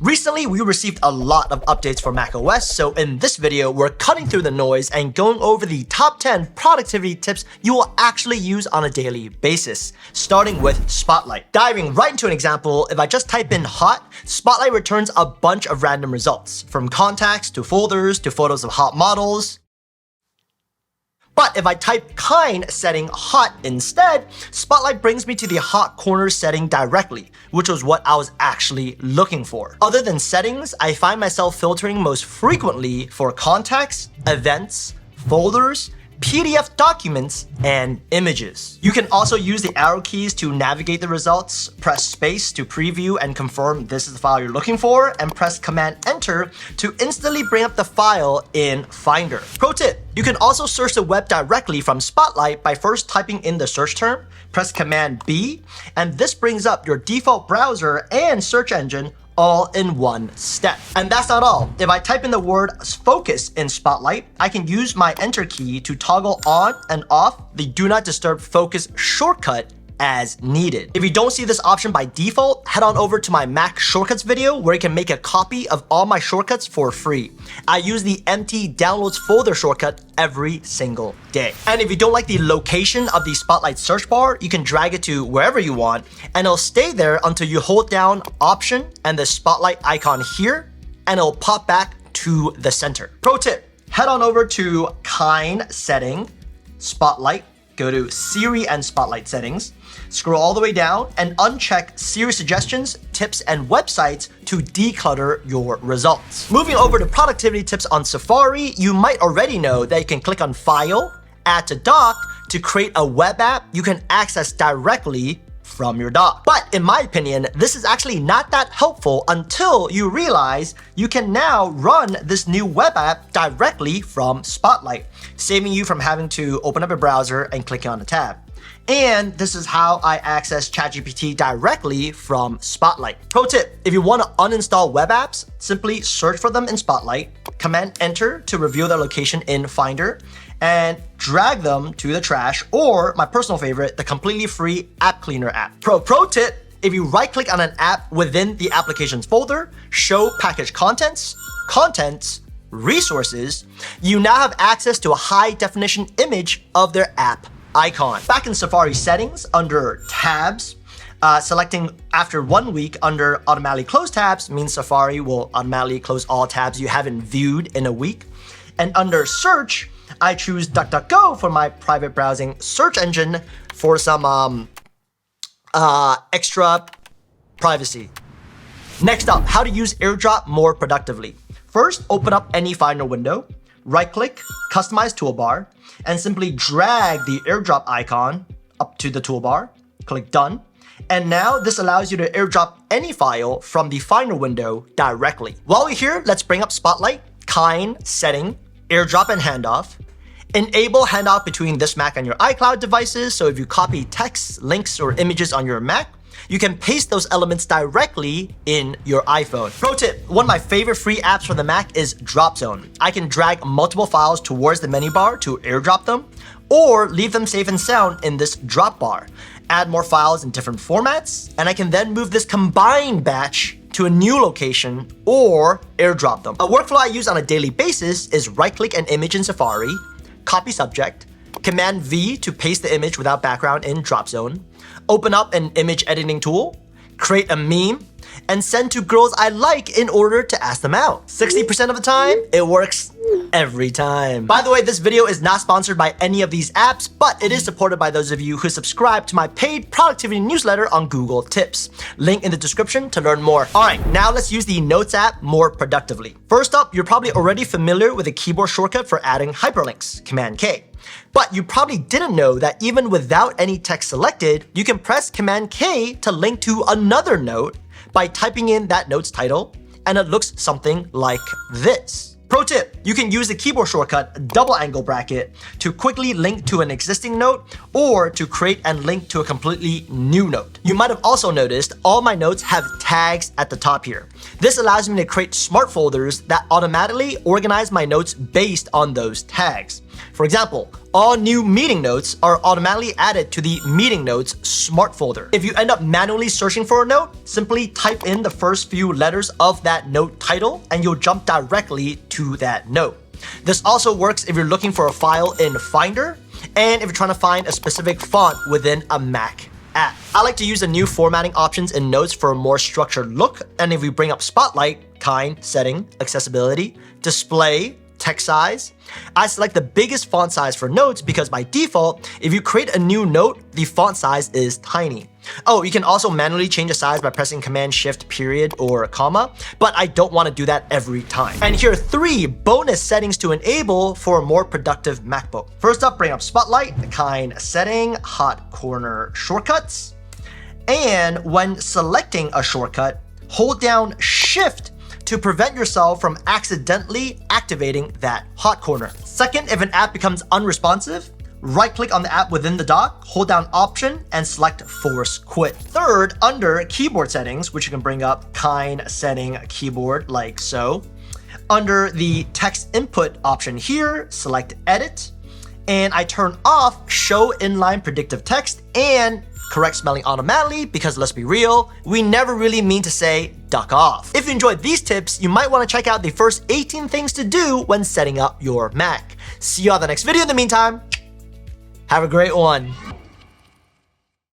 Recently, we received a lot of updates for macOS, so in this video, we're cutting through the noise and going over the top 10 productivity tips you will actually use on a daily basis, starting with Spotlight. Diving right into an example, if I just type in hot, Spotlight returns a bunch of random results, from contacts to folders to photos of hot models. But if I type kind setting hot instead, Spotlight brings me to the hot corner setting directly, which was what I was actually looking for. Other than settings, I find myself filtering most frequently for contacts, events, folders, PDF documents, and images. You can also use the arrow keys to navigate the results, press space to preview and confirm this is the file you're looking for, and press Command Enter to instantly bring up the file in Finder. Pro tip, you can also search the web directly from Spotlight by first typing in the search term, press Command B, and this brings up your default browser and search engine all in one step. And that's not all. If I type in the word focus in Spotlight, I can use my enter key to toggle on and off the do not disturb focus shortcut as needed. If you don't see this option by default, head on over to my Mac shortcuts video where you can make a copy of all my shortcuts for free. I use the empty downloads folder shortcut every single day. And if you don't like the location of the Spotlight search bar, you can drag it to wherever you want and it'll stay there until you hold down Option and the Spotlight icon here and it'll pop back to the center. Pro tip, head on over to kind setting, Spotlight, go to Siri and Spotlight settings, scroll all the way down and uncheck Siri suggestions, tips, and websites to declutter your results. Moving over to productivity tips on Safari, you might already know that you can click on File, Add to Dock to create a web app you can access directly from your dock. But in my opinion, this is actually not that helpful until you realize you can now run this new web app directly from Spotlight, saving you from having to open up a browser and click on a tab. And this is how I access ChatGPT directly from Spotlight. Pro tip, if you want to uninstall web apps, simply search for them in Spotlight, Command Enter to reveal their location in Finder, and drag them to the trash, or my personal favorite, the completely free App Cleaner app. Pro tip, if you right click on an app within the applications folder, show package contents, resources, you now have access to a high definition image of their app icon. Back in Safari settings under tabs, selecting after 1 week under automatically close tabs means Safari will automatically close all tabs you haven't viewed in a week. And under search, I choose DuckDuckGo for my private browsing search engine for some extra privacy. Next up, how to use Airdrop more productively. First, open up any Finder window, right-click, customize toolbar, and simply drag the airdrop icon up to the toolbar, click done. And now this allows you to airdrop any file from the Finder window directly. While we're here, let's bring up Spotlight, kind, setting, airdrop and handoff. Enable handoff between this Mac and your iCloud devices, so if you copy text, links, or images on your Mac, you can paste those elements directly in your iPhone. Pro tip, one of my favorite free apps for the Mac is DropZone. I can drag multiple files towards the menu bar to airdrop them, or leave them safe and sound in this drop bar. Add more files in different formats, and I can then move this combined batch to a new location or airdrop them. A workflow I use on a daily basis is right-click an image in Safari, copy subject, Command V to paste the image without background in DropZone, open up an image editing tool, create a meme, and send to girls I like in order to ask them out. 60% of the time, it works every time. By the way, this video is not sponsored by any of these apps, but it is supported by those of you who subscribe to my paid productivity newsletter on Google Tips. Link in the description to learn more. All right, now let's use the Notes app more productively. First up, you're probably already familiar with the keyboard shortcut for adding hyperlinks, Command K. But you probably didn't know that even without any text selected, you can press Command K to link to another note by typing in that note's title, and it looks something like this. Pro tip, you can use the keyboard shortcut double angle bracket to quickly link to an existing note or to create and link to a completely new note. You might have also noticed all my notes have tags at the top here. This allows me to create smart folders that automatically organize my notes based on those tags. For example, all new meeting notes are automatically added to the meeting notes smart folder. If you end up manually searching for a note, simply type in the first few letters of that note title and you'll jump directly to that note. This also works if you're looking for a file in Finder and if you're trying to find a specific font within a Mac app. I like to use the new formatting options in Notes for a more structured look. And if we bring up Spotlight, Kind, Setting, Accessibility, Display, Text size, I select the biggest font size for Notes because by default, if you create a new note, the font size is tiny. Oh, you can also manually change the size by pressing Command Shift period or comma, but I don't want to do that every time. And here are 3 bonus settings to enable for a more productive MacBook. First up, bring up Spotlight, Kind, Setting, Hot Corner Shortcuts. And when selecting a shortcut, hold down Shift to prevent yourself from accidentally activating that hot corner. Second, if an app becomes unresponsive, right-click on the app within the dock, hold down Option, and select Force Quit. Third, under Keyboard Settings, which you can bring up Kind, Setting, Keyboard, like so. Under the text input option here, select Edit, and I turn off Show Inline Predictive Text and correct spelling automatically because let's be real, we never really mean to say duck off. If you enjoyed these tips, you might want to check out the first 18 things to do when setting up your Mac. See you on the next video. In the meantime, have a great one.